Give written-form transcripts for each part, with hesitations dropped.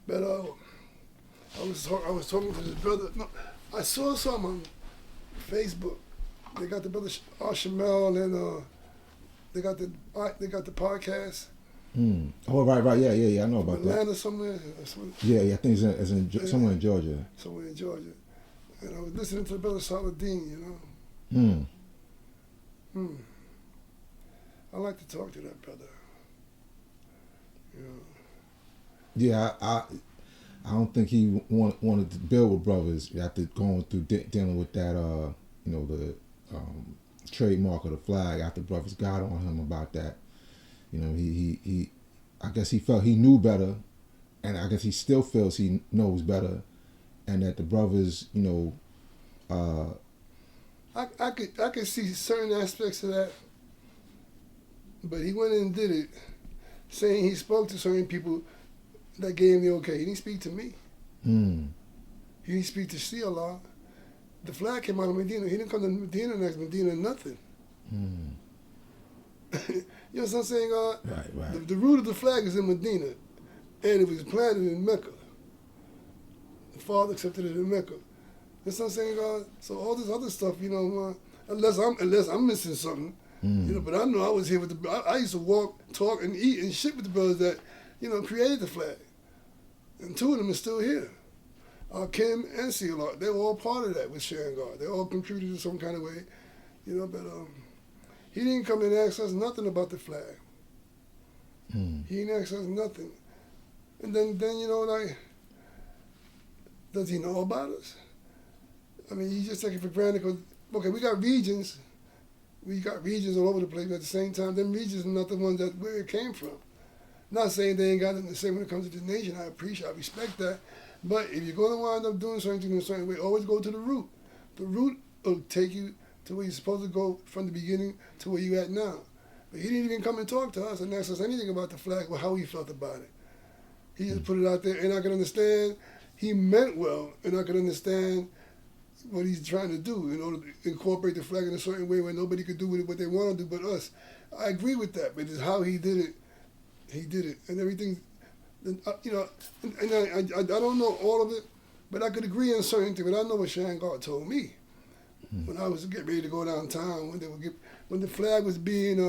But I was talking to this brother. No, I saw something on Facebook. They got the brother Shamel and they got the podcast. Oh, right. Yeah. I know about Atlanta that. somewhere. Yeah. I think it's somewhere in Georgia. Somewhere in Georgia. And I was listening to the brother Saladin, I like to talk to that brother. Yeah, I don't think he wanted to build with brothers after going through dealing with that, the trademark of the flag. After brothers got on him about that, he I guess he felt he knew better, and I guess he still feels he knows better, and that the brothers, I could see certain aspects of that, but he went in and did it, saying he spoke to certain people that gave him the okay. He didn't speak to me. He didn't speak to Shiala. The flag came out of Medina. He didn't come to Medina next Medina nothing. You know what I'm saying, God? Right. The root of the flag is in Medina, and it was planted in Mecca. The Father accepted it in Mecca. You know what I'm saying, God? So all this other stuff, unless I'm missing something, but I know I was here with I used to walk, talk, and eat and shit with the brothers that, created the flag. And two of them are still here. Kim and Sealart, they were all part of that with sharing God. They all contributed in some kind of way, but he didn't come and ask us nothing about the flag. He didn't ask us nothing. And then does he know about us? I mean, you just take it for granted because, okay, we got regions. We got regions all over the place, but at the same time, them regions are not the ones where it came from. Not saying they ain't got nothing to say when it comes to the nation. I respect that. But if you're going to wind up doing something in a certain way, always go to the root. The root will take you to where you're supposed to go from the beginning to where you're at now. But he didn't even come and talk to us and ask us anything about the flag or how he felt about it. He just put it out there, and I can understand he meant well, and I can understand what he's trying to do in order to incorporate the flag in a certain way where nobody could do with it what they want to do but us. I agree with that, but it's how he did it. He did it, and everything, and I don't know all of it, but I could agree on certain things. But I know what Shangar told me when I was getting ready to go downtown when the flag was being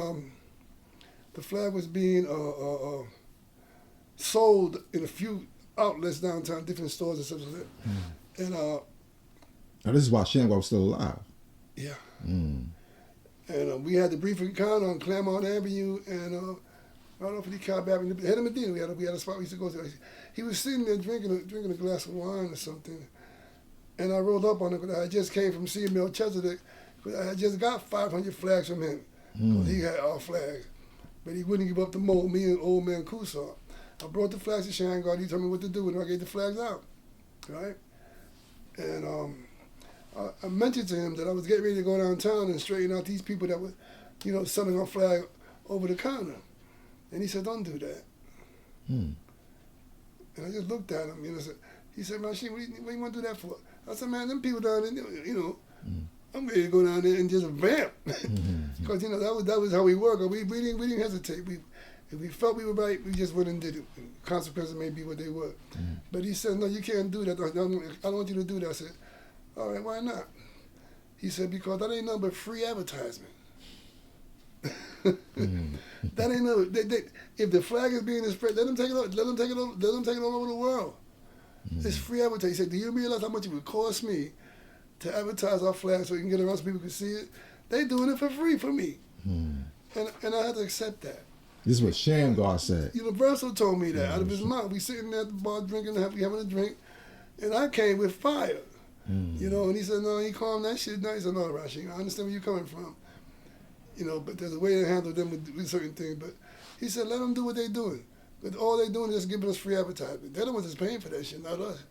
sold in a few outlets downtown, different stores and stuff like that. And now this is while Shangar was still alive. Yeah. And we had the brief encounter on Claremont Avenue and. I don't know if he cab Avenue, but head of Medina, we had a spot we used to go to. He was sitting there drinking a glass of wine or something, and I rolled up on him because I just came from seeing Melchizedek. I had just got 500 flags from him. He had our flags, but he wouldn't give up the mold. Me and old man Kusar. I brought the flags to Shangar. He told me what to do, and I gave the flags out, right? And I mentioned to him that I was getting ready to go downtown and straighten out these people that were, selling our flag over the counter. And he said, don't do that. And I just looked at him, he said, Rasheem, what do you want to do that for? I said, man, them people down there, I'm ready to go down there and just vamp. Because, that was how we work. We didn't hesitate. If we felt we were right, we just went and did it. And consequences may be what they were. But he said, no, you can't do that. I don't want you to do that. I said, all right, why not? He said, because that ain't nothing but free advertisement. That ain't no. If the flag is being spread, let them take it. Let them take it all over the world. It's free advertising. He said, "Do you realize how much it would cost me to advertise our flag so we can get around so people can see it? They doing it for free for me, and I had to accept that." This is what Shangar said. Universal told me that out of his mouth. We sitting there at the bar drinking, having a drink, and I came with fire, And he said, "No, he calmed that shit down." He said, "No, Rasheem, I understand where you're coming from." But there's a way to handle them with certain things. But he said, let them do what they're doing. But all they're doing is just giving us free advertisement. They're the ones that's paying for that shit, not us.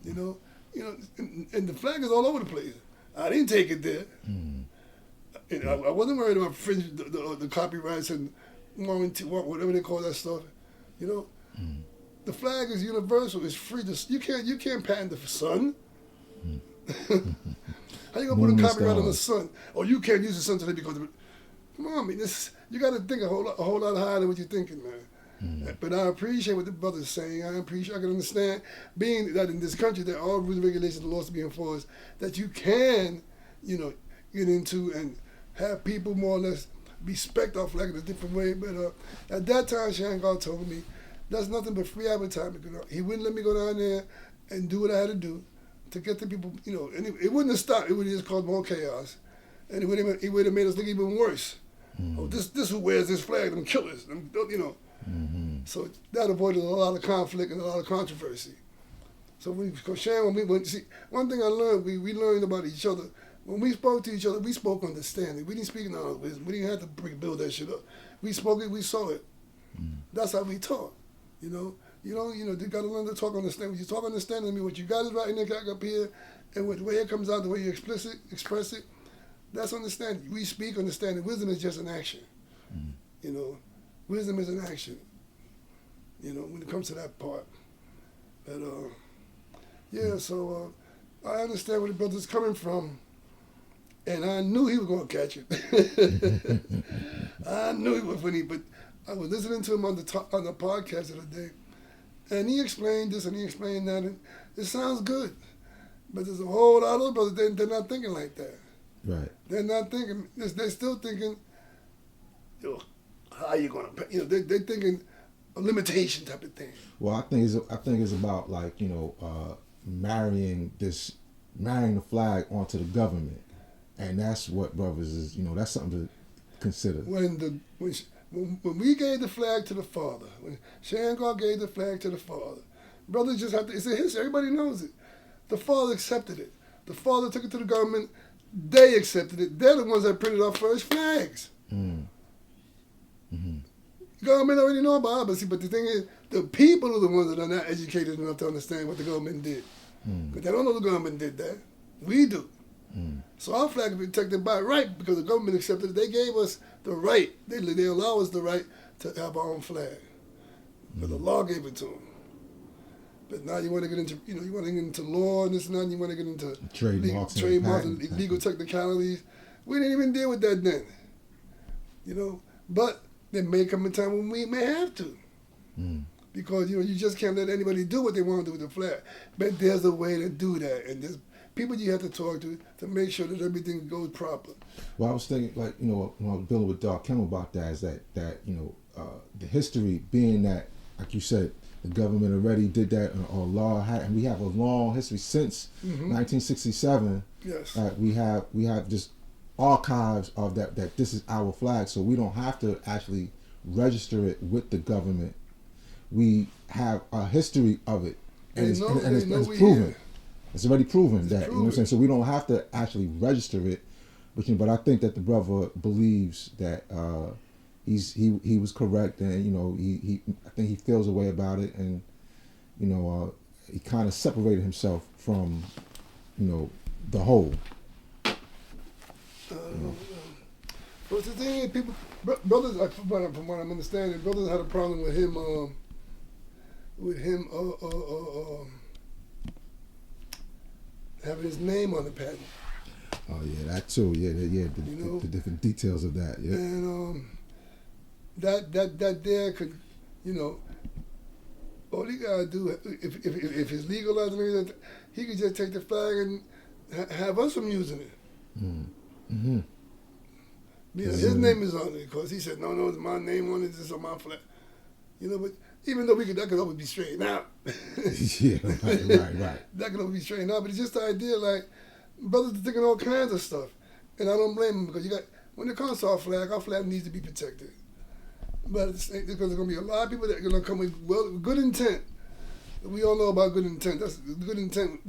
And the flag is all over the place. I didn't take it there. I wasn't worried about the copyrights and warranty, whatever they call that stuff. The flag is universal. It's free. You can't patent the sun. How you gonna put a copyright on the sun? Or you can't use the sun today because of it. Come on, man. You got to think a whole lot higher than what you're thinking, man. But I appreciate what the brother's saying. I can understand being that in this country that all rules and regulations and laws to be enforced, that you can, get into and have people more or less respect our flag in a different way. But at that time, Shanghai told me that's nothing but free advertisement. He wouldn't let me go down there and do what I had to do to get the people, and it wouldn't have stopped. It would have just caused more chaos. And it would have made us look even worse. Oh, this who wears this flag, them killers, So that avoided a lot of conflict and a lot of controversy. So see, one thing I learned, we learned about each other. When we spoke to each other, we spoke understanding. We didn't speak in our wisdom. We didn't have to build that shit up. We spoke it, we saw it. That's how we talk. You got to learn to talk understanding. When you talk understanding, I mean, what you got is right in there, up here, and the way it comes out, the way you express it, that's understanding. We speak understanding. Wisdom is just an action. Wisdom is an action. When it comes to that part. But so I understand where the brother's coming from, and I knew he was going to catch it. I knew he was funny, but I was listening to him on the podcast the other day, and he explained this and he explained that, and it sounds good, but there's a whole lot of brothers, they're not thinking like that. Right. They're not thinking. They're still thinking, how you gonna pay? They're thinking a limitation type of thing. Well, I think it's about marrying the flag onto the government, and that's what brothers is. That's something to consider. When we gave the flag to the father, when Shanghai gave the flag to the father, brothers just have to. It's a history. Everybody knows it. The father accepted it. The father took it to the government. They accepted it. They're the ones that printed our first flags. The government already know about it, but the thing is, the people are the ones that are not educated enough to understand what the government did. Because they don't know the government did that. We do. So our flag is protected by right because the government accepted it. They gave us the right. They allow us the right to have our own flag. But the law gave it to them. But now you want to get into, law and this and that, and you want to get into trademarks and legal technicalities. We didn't even deal with that then. But there may come a time when we may have to. Because, you just can't let anybody do what they want to do with the flag. But there's a way to do that. And there's people you have to talk to make sure that everything goes proper. Well, I was thinking, when I was dealing with Doc Kim about that, is that the history being that, like you said, the government already did that, or law had, and we have a long history since 1967. Yes. We have just archives of that this is our flag, so we don't have to actually register it with the government. We have a history of it, and it's proven. It's already proven that, you know what I'm saying? So we don't have to actually register it, but I think that the brother believes that he was correct, and I think he feels a way about it, and he kind of separated himself from the whole. But the thing is, brothers, from what I'm understanding, brothers had a problem with him having his name on the patent. Oh yeah, that too. Yeah, the different details of that. Yeah. And that there could, all he gotta do if it's legalized and everything, he could just take the flag and have us from using it. His name is on it because he said, no, it's my name on it. This is on my flag. But even though that could always be straightened out. Yeah, right. That could always be straightened out, but it's just the idea, like, brothers are thinking all kinds of stuff, and I don't blame them because when it comes to our flag needs to be protected. But because there's going to be a lot of people that are going to come with good intent. We all know about good intent. That's good intent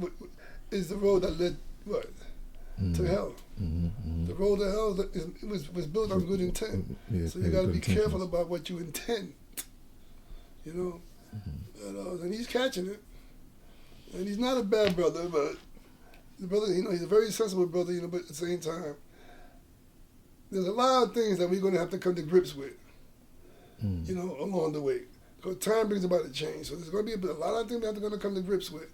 is the road that led to hell. The road to hell was built on good intent. So you got to be careful about what you intend. And he's catching it. And he's not a bad brother, but the brother, he's a very sensible brother. But at the same time, there's a lot of things that we're going to have to come to grips with. Along the way. Because time brings about a change. So there's going to be a lot of things we're going to come to grips with.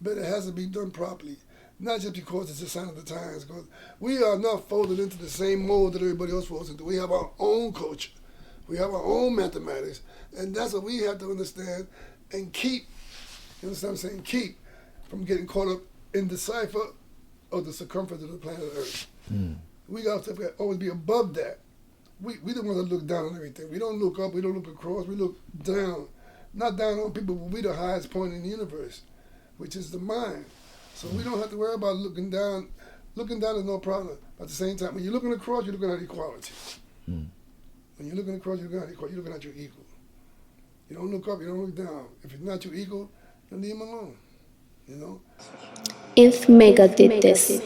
But it has to be done properly. Not just because it's a sign of the times. Because we are not folded into the same mold that everybody else falls into. We have our own culture. We have our own mathematics, and that's what we have to understand and keep. You understand what I'm saying? Keep from getting caught up in the cipher of the circumference of the planet Earth. We got to always be above that. We don't want to look down on everything. We don't look up. We don't look across. We look down. Not down on people, but we're the highest point in the universe, which is the mind. So we don't have to worry about looking down. Looking down is no problem. At the same time, when you're looking across, you're looking at equality. When you're looking across, you're looking at equality. You're looking at your equal. You don't look up. You don't look down. If it's not your equal, then leave him alone. You know? INFMEGA did this.